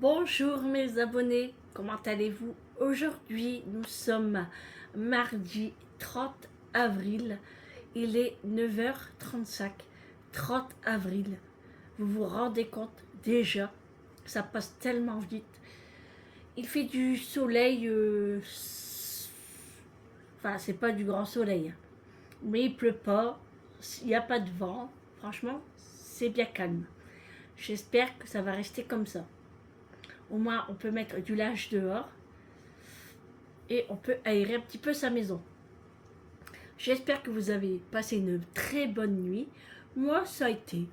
Bonjour mes abonnés, comment allez-vous? Aujourd'hui nous sommes mardi 30 avril, il est 9h35, 30 avril. Vous vous rendez compte déjà, ça passe tellement vite. Il fait du soleil, enfin c'est pas du grand soleil, mais il pleut pas, il n'y a pas de vent, franchement c'est bien calme. J'espère que ça va rester comme ça. Au moins, on peut mettre du linge dehors et on peut aérer un petit peu sa maison. J'espère que vous avez passé une très bonne nuit. Moi, ça a été.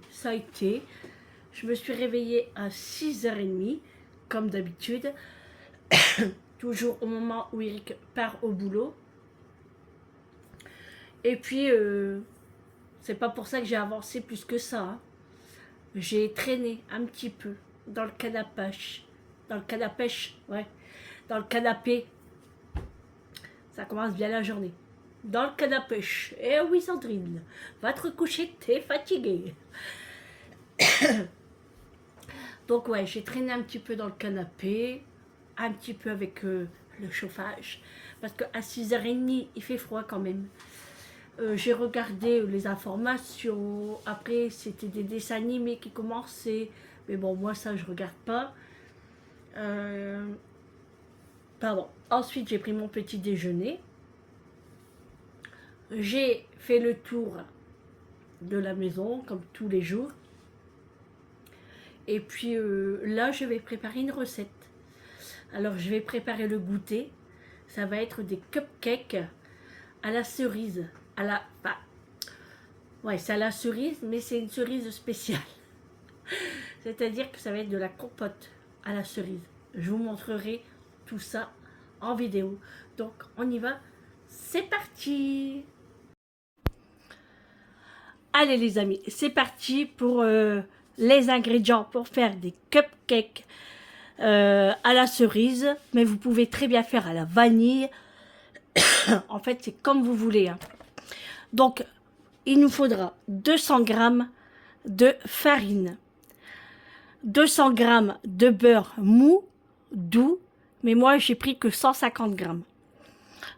Je me suis réveillée à 6h30, comme d'habitude. Toujours au moment où Eric part au boulot. Et puis, c'est pas pour ça que j'ai avancé plus que ça. Hein. J'ai traîné un petit peu dans le canapé. Dans le canapé, ouais. Dans le canapé. Ça commence bien la journée. Dans le canapé. Eh oui, Sandrine, va te recoucher, t'es fatiguée. Donc ouais, j'ai traîné un petit peu dans le canapé, un petit peu avec le chauffage, parce qu'à 6h30, il fait froid quand même. J'ai regardé les informations, après c'était des dessins animés qui commençaient, mais bon, moi ça je regarde pas. Pardon. Ensuite, j'ai pris mon petit déjeuner. J'ai fait le tour de la maison, comme tous les jours. Et puis là, je vais préparer une recette. Alors, je vais préparer le goûter. Ça va être des cupcakes à la cerise. À la... Bah, ouais, c'est à la cerise, mais c'est une cerise spéciale. C'est-à-dire que ça va être de la compote à la cerise. Je vous montrerai tout ça en vidéo. Donc, on y va. C'est parti! Allez les amis, c'est parti pour les ingrédients pour faire des cupcakes à la cerise. Mais vous pouvez très bien faire à la vanille. En fait, c'est comme vous voulez. Hein. Donc, il nous faudra 200 g de farine, 200 g de beurre mou, doux, mais moi j'ai pris que 150 g,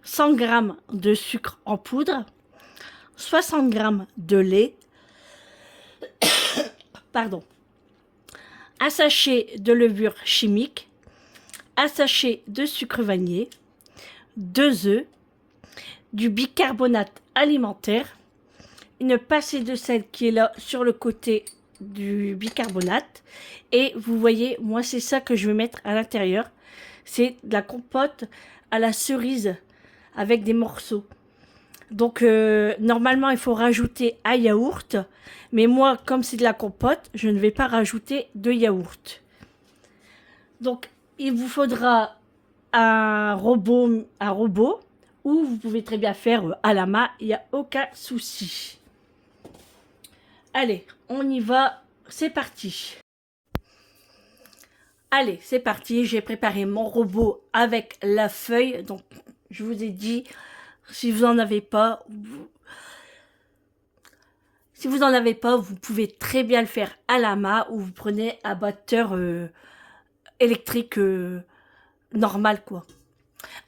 100 g de sucre en poudre, 60 g de lait, pardon, un sachet de levure chimique, un sachet de sucre vanillé, 2 œufs, du bicarbonate alimentaire, une pincée de sel qui est là sur le côté du bicarbonate. Et vous voyez, moi c'est ça que je vais mettre à l'intérieur. C'est de la compote à la cerise avec des morceaux. Donc normalement il faut rajouter un yaourt, mais moi comme c'est de la compote, je ne vais pas rajouter de yaourt. Donc il vous faudra un robot ou vous pouvez très bien faire à la main, il n'y a aucun souci. Allez, on y va, c'est parti. Allez, c'est parti, j'ai préparé mon robot avec la feuille. Donc je vous ai dit, si vous n'en avez pas, vous pouvez très bien le faire à la main ou vous prenez un batteur électrique normal quoi.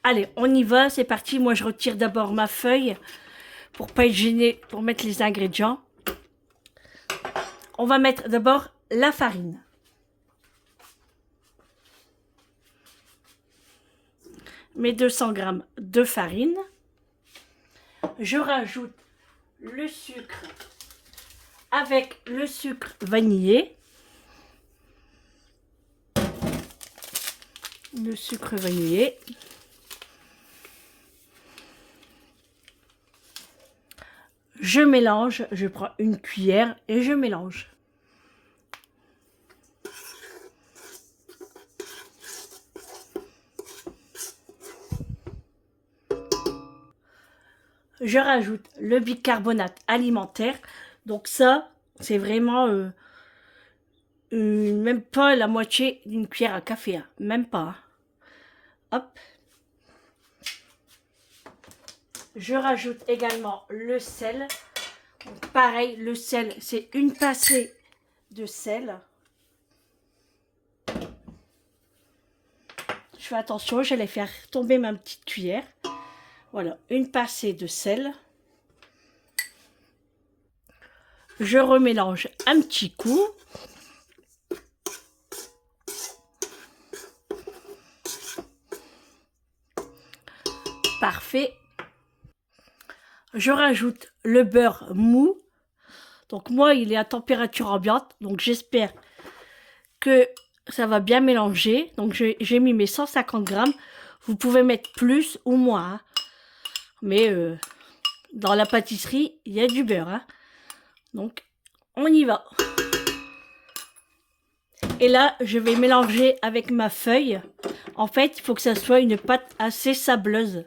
Allez, on y va, c'est parti. Moi, je retire d'abord ma feuille pour pas être gêné pour mettre les ingrédients. On va mettre d'abord la farine. Mes 200 g de farine. Je rajoute le sucre avec le sucre vanillé. Le sucre vanillé. Je mélange, je prends une cuillère et je mélange. Je rajoute le bicarbonate alimentaire. Donc ça, c'est vraiment même pas la moitié d'une cuillère à café. Hein. Même pas. Hop. Je rajoute également le sel. Donc pareil, le sel, c'est une pincée de sel. fais attention, j'allais faire tomber ma petite cuillère. Voilà, une pincée de sel. Je remélange un petit coup. Parfait. Je rajoute le beurre mou. Donc moi, il est à température ambiante. Donc j'espère que ça va bien mélanger. Donc j'ai mis mes 150 grammes. Vous pouvez mettre plus ou moins. Hein. Mais dans la pâtisserie, il y a du beurre. Hein. Donc on y va. Et là, je vais mélanger avec ma feuille. En fait, il faut que ça soit une pâte assez sableuse.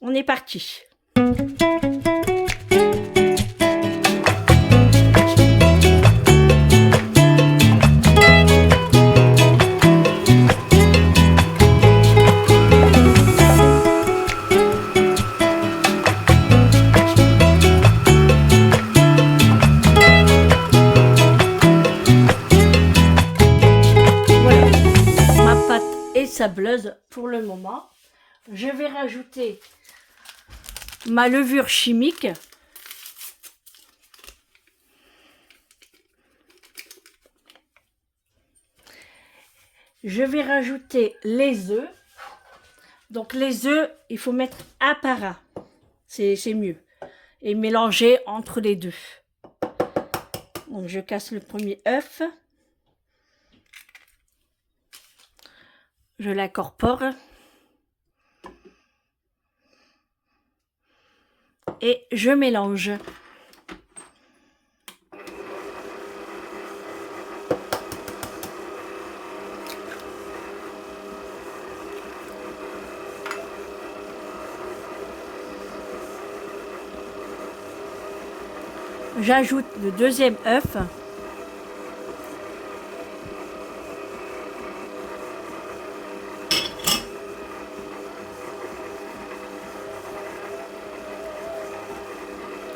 On est parti. Voilà, ma pâte est sableuse pour le moment. Je vais rajouter ma levure chimique. Je vais rajouter les œufs. Donc les œufs, il faut mettre un par un. C'est mieux. Et mélanger entre les deux. Donc je casse le premier œuf. Je l'incorpore. Et je mélange. J'ajoute le deuxième œuf.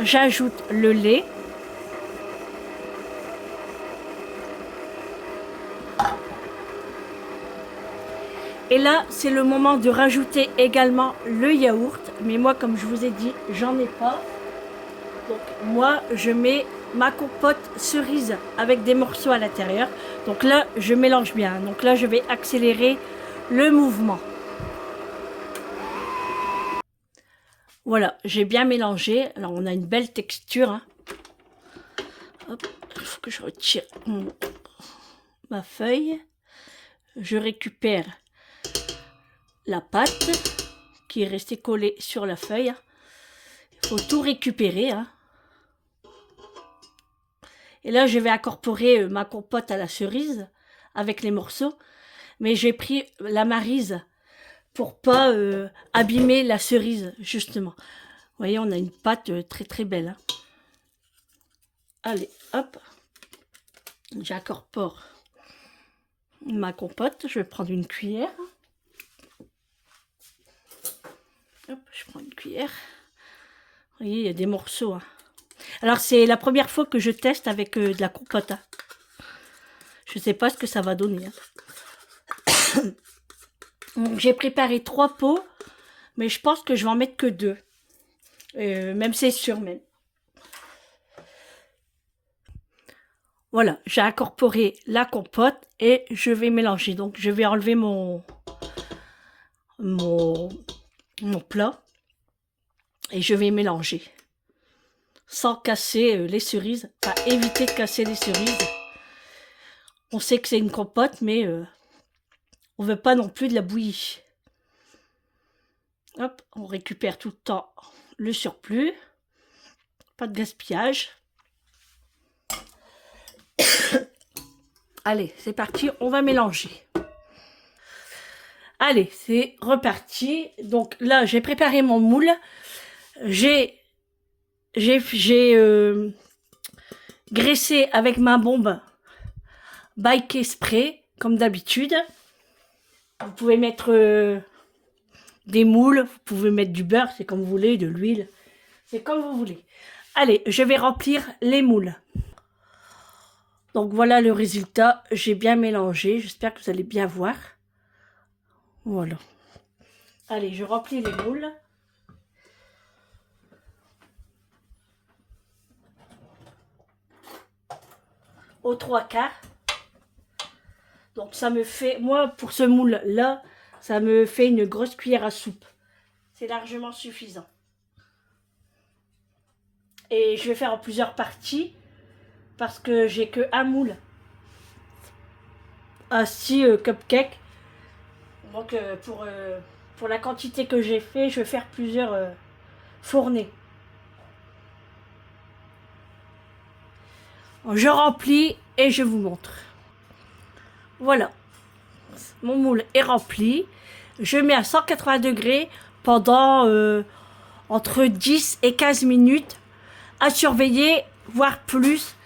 J'ajoute le lait. Et là, c'est le moment de rajouter également le yaourt. Mais moi, comme je vous ai dit, j'en ai pas. Donc moi, je mets ma compote cerise avec des morceaux à l'intérieur. Donc là, je mélange bien. Donc là, je vais accélérer le mouvement. Voilà, j'ai bien mélangé. Alors, on a une belle texture. Hein. Hop, il faut que je retire ma feuille. Je récupère la pâte qui est restée collée sur la feuille. Il faut tout récupérer. Hein. Et là, je vais incorporer ma compote à la cerise avec les morceaux. Mais j'ai pris la maryse pour pas abîmer la cerise, justement. Vous voyez, on a une pâte très très belle. Hein. Allez, hop. J'incorpore ma compote. Je vais prendre une cuillère. Hop, je prends une cuillère. Vous voyez, il y a des morceaux. Hein. Alors, c'est la première fois que je teste avec de la compote. Hein. Je ne sais pas ce que ça va donner. Hein. J'ai préparé 3 pots, mais je pense que je vais en mettre que 2. Même c'est sûr même. Voilà, j'ai incorporé la compote et je vais mélanger. Donc je vais enlever mon plat et je vais mélanger. Sans casser les cerises, enfin éviter de casser les cerises. On sait que c'est une compote, mais on veut pas non plus de la bouillie. Hop, on récupère tout le temps le surplus. Pas de gaspillage. Allez, c'est parti, on va mélanger. Allez, c'est reparti. Donc là, j'ai préparé mon moule. J'ai graissé avec ma bombe Bike Spray, comme d'habitude. Vous pouvez mettre des moules, vous pouvez mettre du beurre, c'est comme vous voulez, de l'huile, c'est comme vous voulez. Allez, je vais remplir les moules. Donc voilà le résultat, j'ai bien mélangé, j'espère que vous allez bien voir. Voilà. Allez, je remplis les moules. Aux 3/4. Donc ça me fait, moi pour ce moule là, ça me fait une grosse cuillère à soupe. C'est largement suffisant. Et je vais faire en plusieurs parties parce que j'ai que un moule à 6 cupcakes. Donc pour la quantité que j'ai fait, je vais faire plusieurs fournées. Je remplis et je vous montre. Voilà, mon moule est rempli. Je mets à 180 degrés pendant entre 10 et 15 minutes à surveiller, voire plus.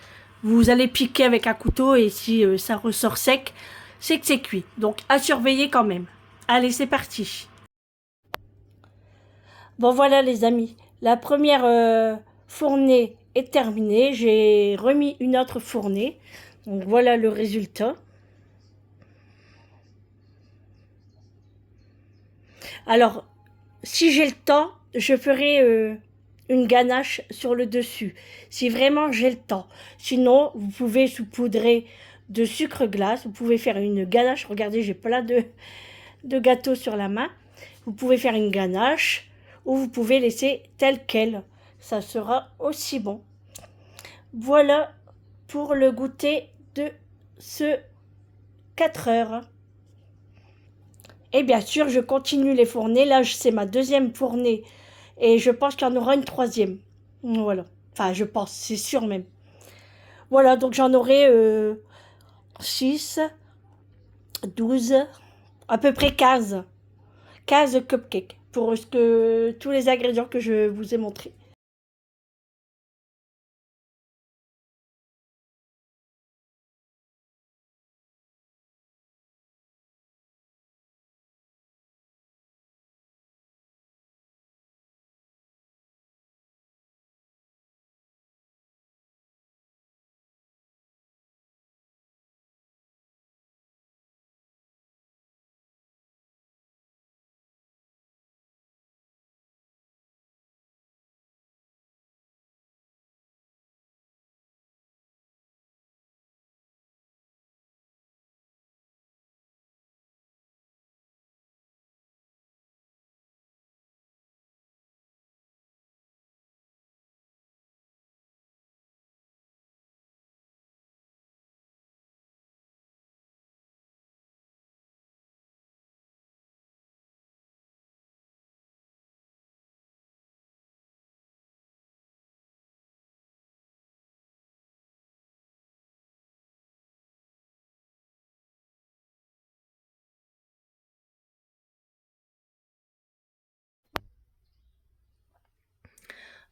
Vous allez piquer avec un couteau et si ça ressort sec, c'est que c'est cuit. Donc à surveiller quand même. Allez, c'est parti. Bon voilà les amis, la première fournée est terminée. J'ai remis une autre fournée. Donc voilà le résultat. Alors, si j'ai le temps, je ferai une ganache sur le dessus. Si vraiment j'ai le temps. Sinon, vous pouvez saupoudrer de sucre glace. Vous pouvez faire une ganache. Regardez, j'ai plein de gâteaux sur la main. Vous pouvez faire une ganache ou vous pouvez laisser tel quel. Ça sera aussi bon. Voilà pour le goûter de ce 4 heures. Et bien sûr, je continue les fournées. Là, c'est ma deuxième fournée. Et je pense qu'il y en aura une troisième. Voilà. Enfin, je pense, c'est sûr même. Voilà, donc j'en aurai 6, 12, à peu près 15. 15 cupcakes pour tous les ingrédients que je vous ai montrés.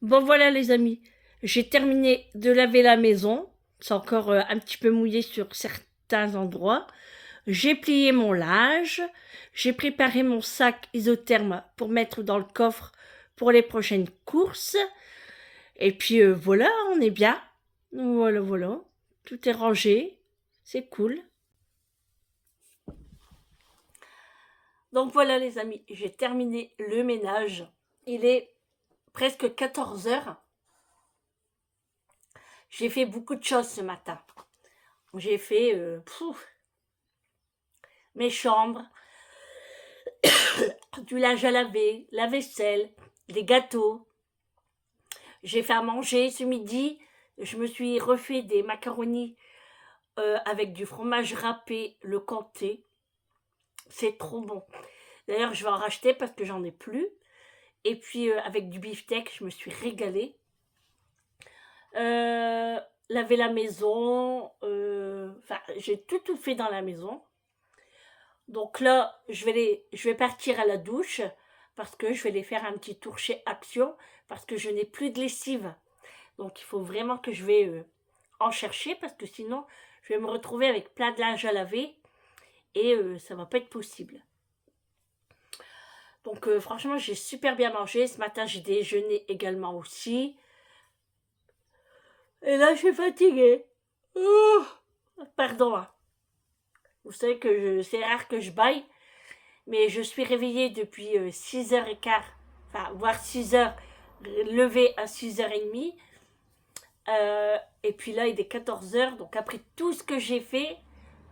Bon voilà les amis, j'ai terminé de laver la maison. C'est encore un petit peu mouillé sur certains endroits. J'ai plié mon linge. J'ai préparé mon sac isotherme pour mettre dans le coffre pour les prochaines courses. Et puis voilà, on est bien. Voilà, voilà. Tout est rangé. C'est cool. Donc voilà les amis, j'ai terminé le ménage. Il est presque 14 heures. J'ai fait beaucoup de choses ce matin. J'ai fait mes chambres, du linge à laver, la vaisselle, les gâteaux. J'ai fait à manger ce midi. Je me suis refait des macaronis avec du fromage râpé, le comté. C'est trop bon. D'ailleurs, je vais en racheter parce que j'en ai plus. Et puis, avec du beefsteak, je me suis régalée. Laver la maison. Enfin, j'ai tout fait dans la maison. Donc là, je vais partir à la douche parce que je vais aller faire un petit tour chez Action parce que je n'ai plus de lessive. Donc il faut vraiment que je vais en chercher parce que sinon, je vais me retrouver avec plein de linge à laver et ça va pas être possible. Donc franchement, j'ai super bien mangé. Ce matin, j'ai déjeuné également aussi. Et là, je suis fatiguée. Oh, Pardon, hein. Vous savez que c'est rare que je baille, mais je suis réveillée depuis 6h15, enfin, voire 6h, levée à 6h30. Et puis là, il est 14h, donc après tout ce que j'ai fait,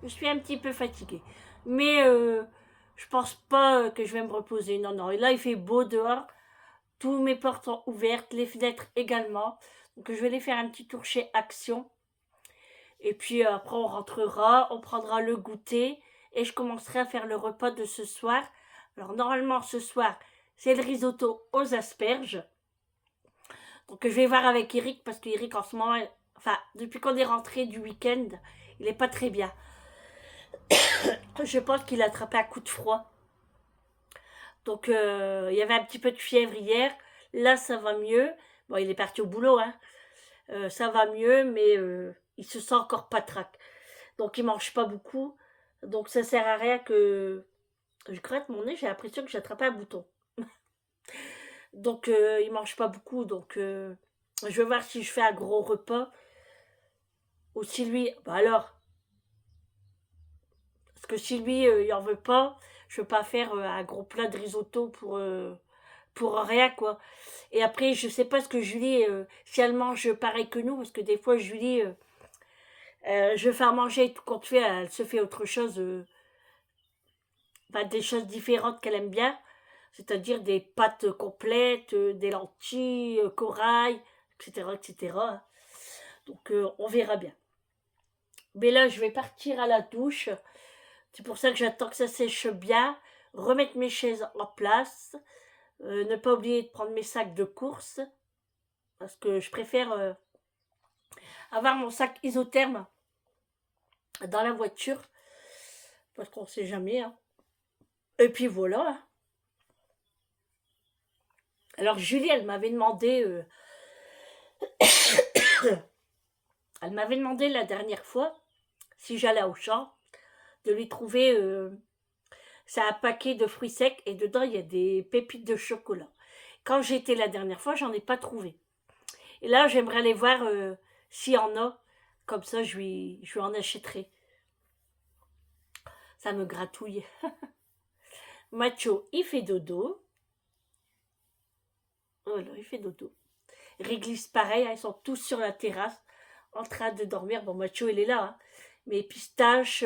je suis un petit peu fatiguée. Mais je pense pas que je vais me reposer. Non, non. Et là, il fait beau dehors. Toutes mes portes sont ouvertes, les fenêtres également. Donc je vais aller faire un petit tour chez Action. Et puis après, on rentrera, on prendra le goûter et je commencerai à faire le repas de ce soir. Alors normalement, ce soir, c'est le risotto aux asperges. Donc je vais voir avec Eric parce qu'Eric en ce moment, enfin depuis qu'on est rentré du week-end, il est pas très bien. Je pense qu'il a attrapé un coup de froid. Donc il y avait un petit peu de fièvre hier. Là ça va mieux. Bon, il est parti au boulot, hein. Ça va mieux, mais il se sent encore patraque. Donc il mange pas beaucoup. Donc ça sert à rien que je gratte mon nez. J'ai l'impression que j'ai attrapé un bouton. Donc il mange pas beaucoup. Donc je vais voir si je fais un gros repas. Ou si lui, bah alors, parce que si lui, il en veut pas, je veux pas faire un gros plat de risotto pour rien, quoi. Et après, je sais pas ce que Julie, si elle mange pareil que nous, parce que des fois, Julie, je vais faire manger et tout compte fait, elle se fait autre chose, des choses différentes qu'elle aime bien, c'est-à-dire des pâtes complètes, des lentilles, corail, etc., etc. Donc, on verra bien. Mais là, je vais partir à la douche. C'est pour ça que j'attends que ça sèche bien, remettre mes chaises en place, ne pas oublier de prendre mes sacs de course, parce que je préfère avoir mon sac isotherme dans la voiture, parce qu'on ne sait jamais. Hein. Et puis voilà. Alors Julie, elle m'avait demandé, elle m'avait demandé la dernière fois si j'allais au champ de lui trouver. C'est un paquet de fruits secs et dedans il y a des pépites de chocolat. Quand j'étais la dernière fois, j'en ai pas trouvé. Et là, j'aimerais aller voir s'il y en a. Comme ça, je lui en achèterai. Ça me gratouille. Macho, il fait dodo. Voilà, il fait dodo. Réglisse pareil, hein, ils sont tous sur la terrasse en train de dormir. Bon, Macho, il est là. Hein. Mais Pistache,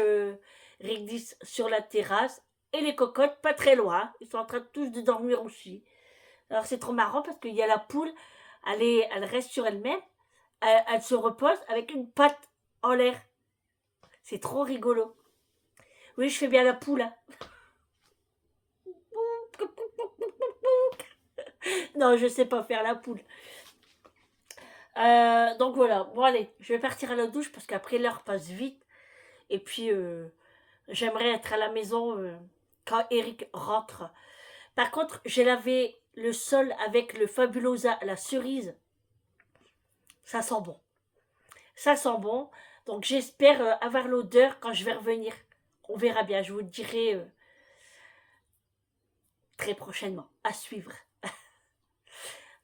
Réglisse sur la terrasse. Et les cocottes, pas très loin. Ils sont en train tous de dormir aussi. Alors, c'est trop marrant parce qu'il y a la poule. Elle reste sur elle-même. Elle se repose avec une patte en l'air. C'est trop rigolo. Oui, je fais bien la poule. Hein. Non, je sais pas faire la poule. Donc voilà. Bon, allez, je vais partir à la douche parce qu'après l'heure passe vite. Et puis, j'aimerais être à la maison quand Eric rentre. Par contre, j'ai lavé le sol avec le Fabulosa, la cerise. Ça sent bon. Ça sent bon. Donc j'espère avoir l'odeur quand je vais revenir. On verra bien. Je vous le dirai très prochainement. À suivre.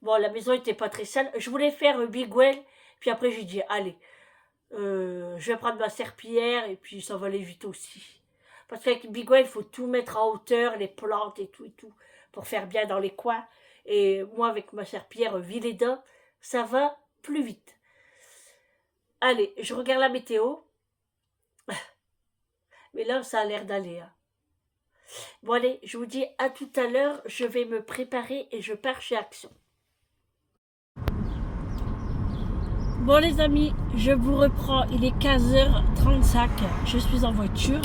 Bon, la maison n'était pas très sale. Je voulais faire Big Well. Puis après, j'ai dit, allez, je vais prendre ma serpillière et puis ça va aller vite aussi. Parce qu'avec Big Well, il faut tout mettre en hauteur, les plantes et tout, pour faire bien dans les coins. Et moi, avec ma serpillière Vileda, ça va plus vite. Allez, je regarde la météo. Mais là, ça a l'air d'aller. Hein. Bon, allez, je vous dis à tout à l'heure. Je vais me préparer et je pars chez Action. Bon, les amis, je vous reprends. Il est 15h35. Je suis en voiture.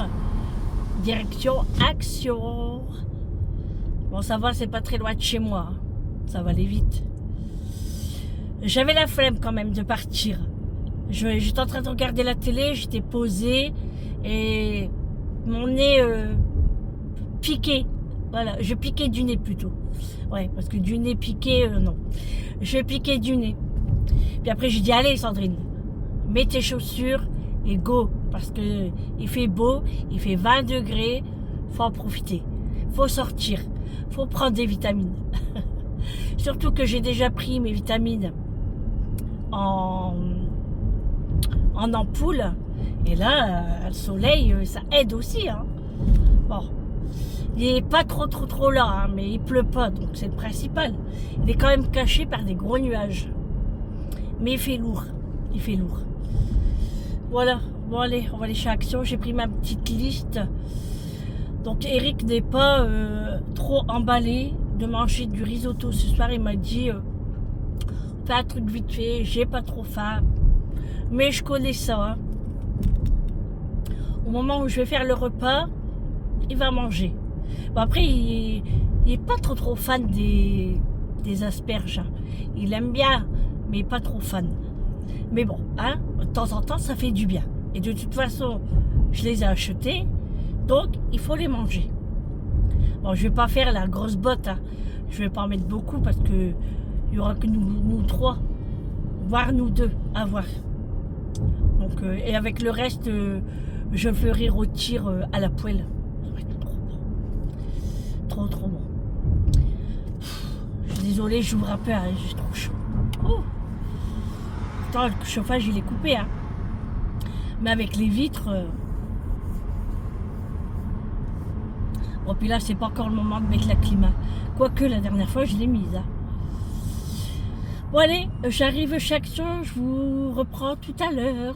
Direction Action. Bon, ça va, c'est pas très loin de chez moi. Ça va aller vite. J'avais la flemme quand même de partir. J'étais en train de regarder la télé, j'étais posée et mon nez piqué. Voilà, je piquais du nez plutôt. Ouais, parce que du nez piqué, non. Je piquais du nez. Puis après, j'ai dit, allez Sandrine, mets tes chaussures et go. Parce que il fait beau, il fait 20 degrés, faut en profiter. Faut sortir, faut prendre des vitamines. Surtout que j'ai déjà pris mes vitamines en ampoule Et là, le soleil, ça aide aussi. Hein. Bon, il n'est pas trop là, hein, mais il pleut pas, donc c'est le principal. Il est quand même caché par des gros nuages. Mais il fait lourd. Il fait lourd. Voilà. Bon allez, on va aller chez Action. J'ai pris ma petite liste. Donc Eric n'est pas trop emballé de manger du risotto ce soir. Il m'a dit fais un truc vite fait, j'ai pas trop faim. Mais je connais ça. Hein. Au moment où je vais faire le repas, il va manger. Bon, après, il est pas trop fan des asperges. Hein. Il aime bien, mais pas trop fan. Mais bon, hein, de temps en temps, ça fait du bien. Et de toute façon, je les ai achetés, donc il faut les manger. Bon, je vais pas faire la grosse botte. Hein. Je vais pas en mettre beaucoup parce que il y aura que nous trois, voire nous deux, à voir. Donc, et avec le reste, je le ferai rôtir à la poêle. Ça va être trop bon. Trop bon. Je suis désolée, j'ouvre un peu, hein, j'ai trop chaud. Oh. Attends, le chauffage il est coupé, hein. Mais avec les vitres. Bon, puis là, c'est pas encore le moment de mettre la climat. Quoique la dernière fois, je l'ai mise. Hein. Bon, allez, j'arrive chez Action, je vous reprends tout à l'heure.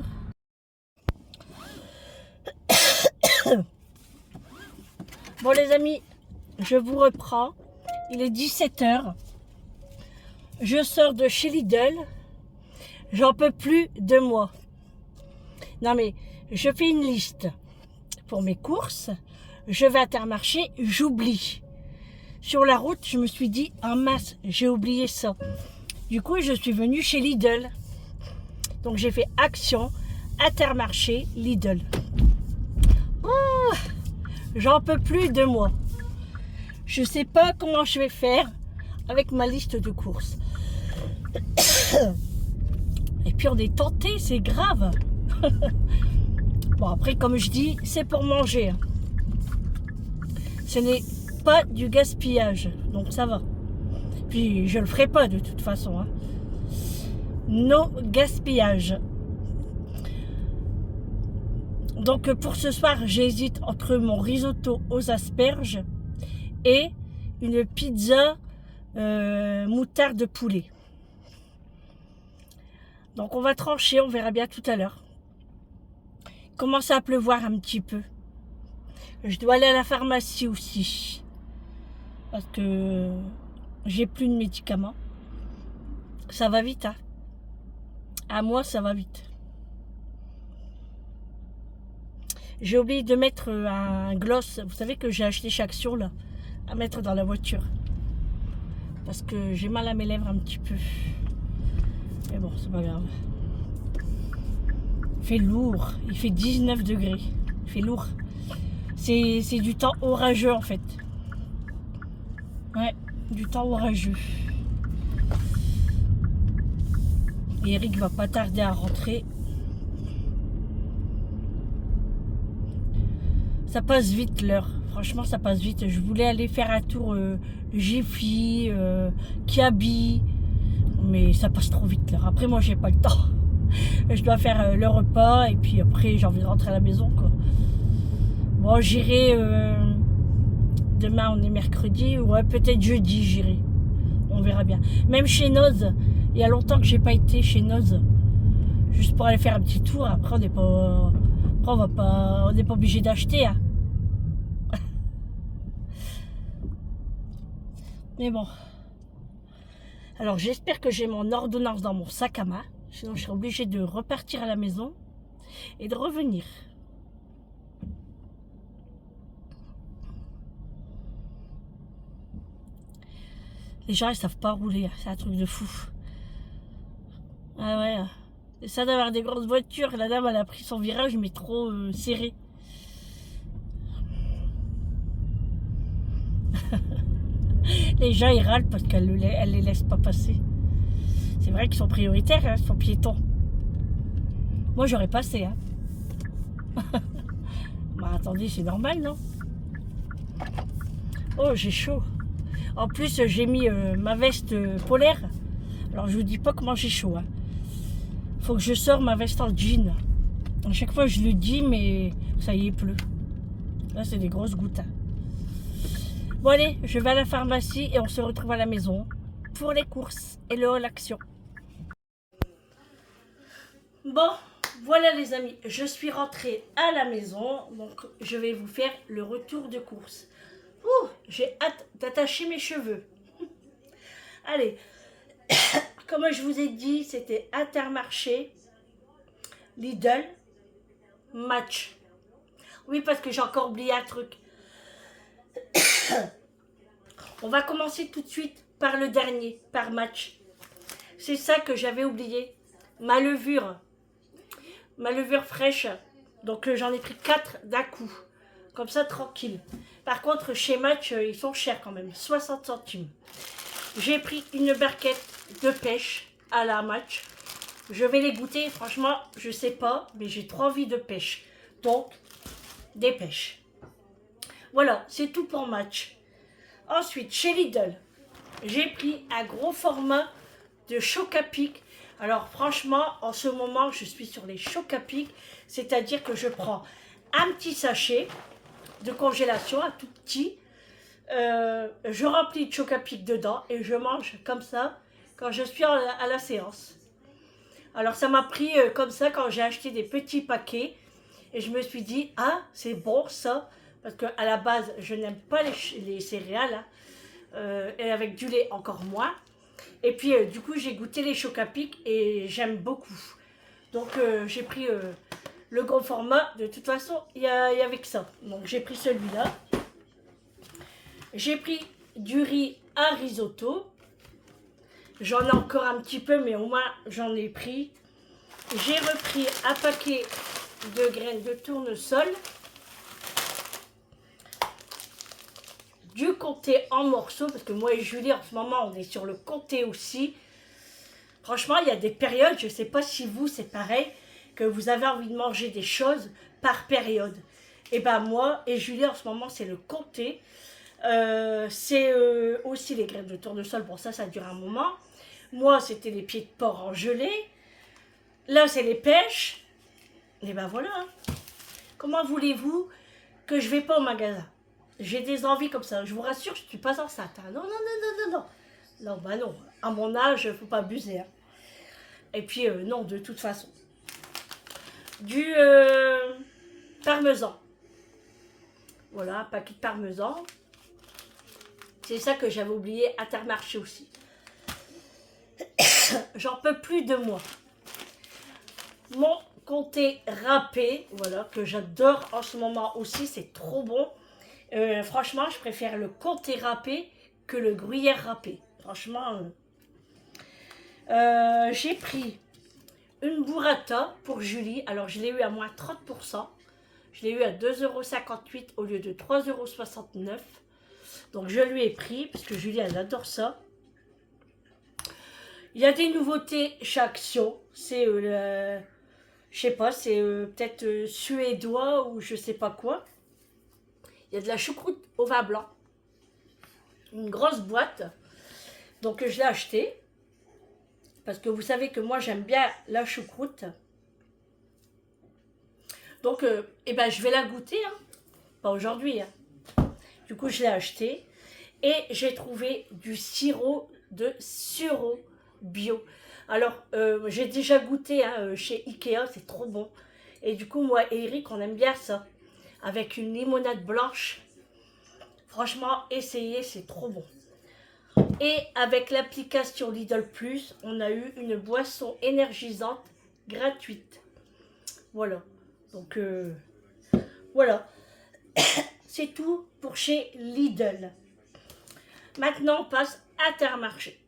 Bon, les amis, je vous reprends. Il est 17h. Je sors de chez Lidl. J'en peux plus de moi. Non, mais je fais une liste pour mes courses. Je vais à Intermarché, j'oublie. Sur la route, je me suis dit, en masse, j'ai oublié ça. Du coup, je suis venue chez Lidl. Donc, j'ai fait Action, Intermarché, Lidl. Oh, j'en peux plus de moi. Je sais pas comment je vais faire avec ma liste de courses. Et puis, on est tenté, c'est grave. Bon, après, comme je dis, c'est pour manger. Hein. Ce n'est pas du gaspillage, donc ça va. Puis je le ferai pas de toute façon. Hein. No gaspillage. Donc pour ce soir, j'hésite entre mon risotto aux asperges et une pizza moutarde de poulet. Donc on va trancher, on verra bien tout à l'heure. Il commence à pleuvoir un petit peu. Je dois aller à la pharmacie aussi. Parce que j'ai plus de médicaments. Ça va vite, hein. À moi, ça va vite. J'ai oublié de mettre un gloss. Vous savez que j'ai acheté chez Action, là. À mettre dans la voiture. Parce que j'ai mal à mes lèvres un petit peu. Mais bon, c'est pas grave. Il fait lourd. Il fait 19 degrés. Il fait lourd. C'est du temps orageux en fait. Ouais, du temps orageux. Et Eric va pas tarder à rentrer. Ça passe vite l'heure. Franchement, ça passe vite. Je voulais aller faire un tour Jiffy, Kiabi. Mais ça passe trop vite l'heure. Après, moi, j'ai pas le temps. Je dois faire le repas. Et puis après, j'ai envie de rentrer à la maison, quoi. Bon, j'irai demain, on est mercredi, ouais, peut-être jeudi, j'irai. On verra bien. Même chez Noz, il y a longtemps que j'ai pas été chez Noz, juste pour aller faire un petit tour. Après, on n'est pas, on n'est pas obligé d'acheter. Hein. Mais bon. Alors, j'espère que j'ai mon ordonnance dans mon sac à main, sinon je serai obligée de repartir à la maison et de revenir. Les gens, ils savent pas rouler. C'est un truc de fou. Ah ouais. C'est ça d'avoir des grosses voitures. La dame, elle a pris son virage, mais trop serré. Les gens, ils râlent parce qu'elle les laisse pas passer. C'est vrai qu'ils sont prioritaires, hein, ils sont piétons. Moi, j'aurais passé. Hein. Bah, attendez, c'est normal, non? Oh, j'ai chaud. En plus, j'ai mis ma veste polaire. Alors, je vous dis pas comment j'ai chaud. Hein. Faut que je sorte ma veste en jean. À chaque fois je le dis, mais ça y est, il pleut. Là, c'est des grosses gouttes. Bon allez, je vais à la pharmacie et on se retrouve à la maison pour les courses et le l'action. Bon, voilà les amis, je suis rentrée à la maison, donc je vais vous faire le retour de course. Ouh, j'ai hâte d'attacher mes cheveux. Allez, comme je vous ai dit, c'était Intermarché, Lidl, Match. Oui, parce que j'ai encore oublié un truc. On va commencer tout de suite par le dernier, par Match. C'est ça que j'avais oublié. Ma levure fraîche. Donc j'en ai pris 4 d'un coup. Comme ça, tranquille. Par contre, chez Match, ils sont chers quand même. 60 centimes. J'ai pris une barquette de pêche à la Match. Je vais les goûter. Franchement, je sais pas, mais j'ai trop envie de pêche. Donc, des pêches. Voilà, c'est tout pour Match. Ensuite, chez Lidl, j'ai pris un gros format de choc à pic. Alors franchement, en ce moment, je suis sur les chocs à pic, c'est-à-dire que je prends un petit sachet de congélation, un tout petit, je remplis de choc à pic dedans et je mange comme ça quand je suis à la séance. Alors ça m'a pris comme ça quand j'ai acheté des petits paquets et je me suis dit, ah c'est bon ça, parce qu'à la base je n'aime pas les céréales, hein, et avec du lait encore moins. Et puis du coup j'ai goûté les chocs à pic et j'aime beaucoup. Donc j'ai pris le gros format. De toute façon il y avait que ça. Donc j'ai pris celui-là. J'ai pris du riz à risotto. J'en ai encore un petit peu, mais au moins j'en ai pris. J'ai repris un paquet de graines de tournesol. Du comté en morceaux, parce que moi et Julie en ce moment on est sur le comté aussi. Franchement, il y a des périodes, je ne sais pas si vous c'est pareil, que vous avez envie de manger des choses par période. Et ben moi et Julie en ce moment c'est le comté. C'est aussi les graines de tournesol, bon ça dure un moment. Moi c'était les pieds de porc en gelée. Là c'est les pêches. Et ben voilà. Hein. Comment voulez-vous que je ne vais pas au magasin? J'ai des envies comme ça. Je vous rassure, je ne suis pas enceinte. Hein. Non, non, non, non, non, non. Non, bah non. À mon âge, il ne faut pas abuser. Hein. Et puis, non, de toute façon. Du parmesan. Voilà, un paquet de parmesan. C'est ça que j'avais oublié à Intermarché aussi. J'en peux plus de moi. Mon comté râpé, voilà, que j'adore en ce moment aussi. C'est trop bon. Franchement, je préfère le comté râpé que le gruyère râpé. Franchement, j'ai pris une burrata pour Julie. Alors, je l'ai eu à moins 30%. Je l'ai eu à 2,58 € au lieu de 3,69 €. Donc, je lui ai pris, parce que Julie, elle adore ça. Il y a des nouveautés chez Action. C'est, je sais pas, c'est peut-être suédois ou je sais pas quoi. Il y a de la choucroute au vin blanc. Une grosse boîte. Donc je l'ai acheté. Parce que vous savez que moi j'aime bien la choucroute. Donc eh ben, je vais la goûter. Hein. Pas aujourd'hui. Hein. Du coup je l'ai acheté. Et j'ai trouvé du sirop de sureau bio. Alors j'ai déjà goûté hein, chez Ikea. C'est trop bon. Et du coup moi et Eric on aime bien ça. Avec une limonade blanche. Franchement, essayez, c'est trop bon. Et avec l'application Lidl Plus, on a eu une boisson énergisante gratuite. Voilà. Donc, voilà. C'est tout pour chez Lidl. Maintenant, on passe à Intermarché.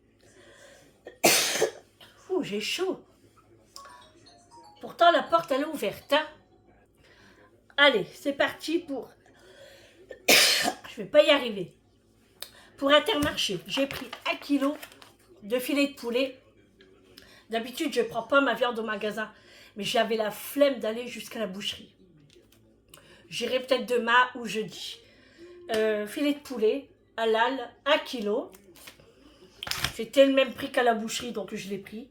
Ouh, j'ai chaud. Pourtant, la porte, elle est ouverte. Hein. Allez, c'est parti pour... Je vais pas y arriver. Pour Intermarché, j'ai pris 1 kg de filet de poulet. D'habitude, je ne prends pas ma viande au magasin, mais j'avais la flemme d'aller jusqu'à la boucherie. J'irai peut-être demain ou jeudi. Filet de poulet, halal, 1 kg. C'était le même prix qu'à la boucherie, donc je l'ai pris.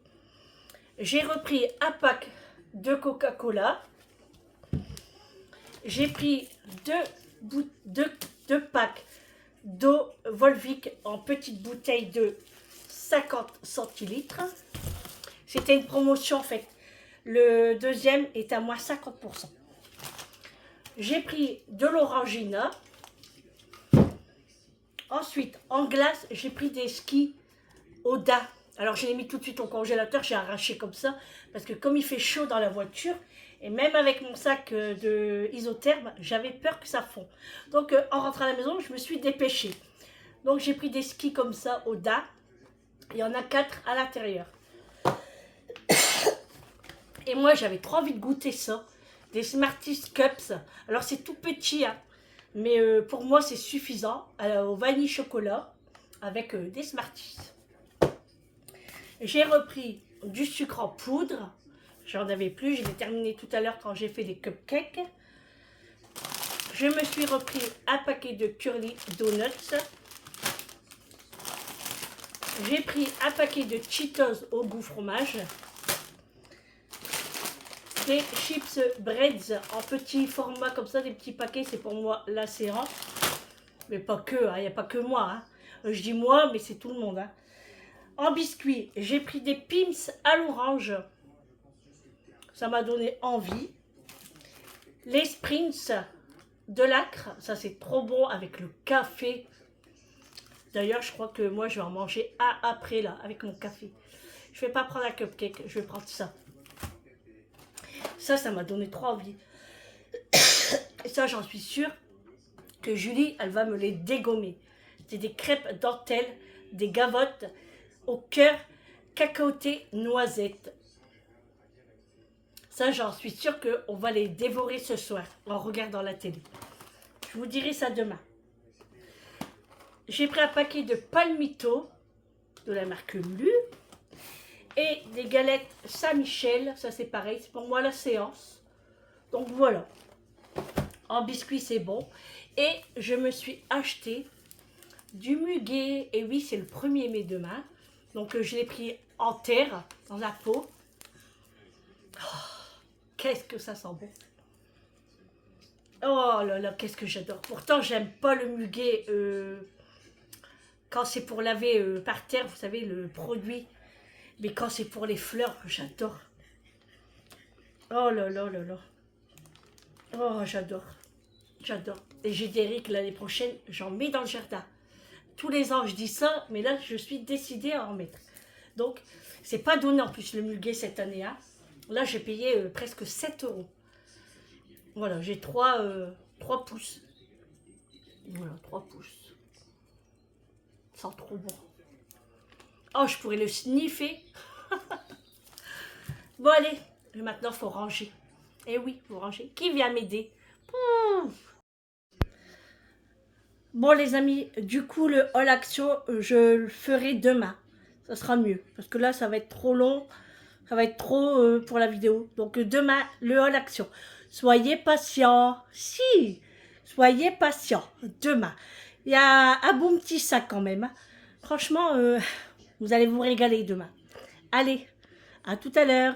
J'ai repris un pack de Coca-Cola. J'ai pris deux packs d'eau Volvic en petite bouteille de 50 centilitres. C'était une promotion en fait. Le deuxième est à moins 50%. J'ai pris de l'orangina. Ensuite, en glace, j'ai pris des skis Oda. Alors, je l'ai mis tout de suite au congélateur, j'ai arraché comme ça, parce que comme il fait chaud dans la voiture, et même avec mon sac de isotherme, j'avais peur que ça fond. Donc, en rentrant à la maison, je me suis dépêchée. Donc, j'ai pris des skis comme ça, Oda. Il y en a 4 à l'intérieur. Et moi, j'avais trop envie de goûter ça. Des Smarties Cups. Alors, c'est tout petit, hein. Mais pour moi, c'est suffisant. Au vanille chocolat, avec des Smarties. J'ai repris du sucre en poudre. J'en avais plus. Je l'ai terminé tout à l'heure quand j'ai fait les cupcakes. Je me suis repris un paquet de Curly Donuts. J'ai pris un paquet de Cheetos au goût fromage. Des chips Breads en petit format comme ça, des petits paquets, c'est pour moi la séance. Mais pas que, il n'y a pas que moi. Hein. Je dis moi, mais c'est tout le monde. Hein. En biscuit, j'ai pris des Pim's à l'orange. Ça m'a donné envie. Les Sprints de l'Acre, ça c'est trop bon avec le café. D'ailleurs, je crois que moi, je vais en manger un après là, avec mon café. Je vais pas prendre un cupcake, je vais prendre ça. Ça m'a donné trop envie. Et ça, j'en suis sûre que Julie, elle va me les dégommer. C'est des crêpes dentelles, des gavottes au cœur cacaoté noisette. Ça, j'en suis sûre qu'on va les dévorer ce soir en regardant la télé. Je vous dirai ça demain. J'ai pris un paquet de palmito de la marque Lulu. Et des galettes Saint-Michel, ça c'est pareil, c'est pour moi la séance. Donc voilà, en biscuit c'est bon. Et je me suis acheté du muguet, et oui c'est le 1er mai demain. Donc je l'ai pris en terre, dans la peau. Oh, qu'est-ce que ça sent bon. Oh là là, qu'est-ce que j'adore. Pourtant j'aime pas le muguet quand c'est pour laver par terre, vous savez le produit. Mais quand c'est pour les fleurs, j'adore. Oh là là là là. Oh, j'adore. J'adore. Et j'ai des riz que l'année prochaine, j'en mets dans le jardin. Tous les ans, je dis ça, mais là, je suis décidée à en mettre. Donc, c'est pas donné en plus le muguet cette année. Hein. Là, j'ai payé presque 7 €. Voilà, j'ai 3 pouces. Voilà, 3 pouces. Ça sent trop bon. Oh, je pourrais le sniffer. Bon, allez, maintenant, il faut ranger. Eh oui, il faut ranger. Qui vient m'aider? Bon, les amis, du coup, le haul action, je le ferai demain. Ça sera mieux. Parce que là, ça va être trop long. Ça va être trop pour la vidéo. Donc, demain, le haul action. Soyez patients. Si, soyez patients. Demain. Il y a un bon petit sac quand même. Hein. Franchement, vous allez vous régaler demain. Allez, à tout à l'heure.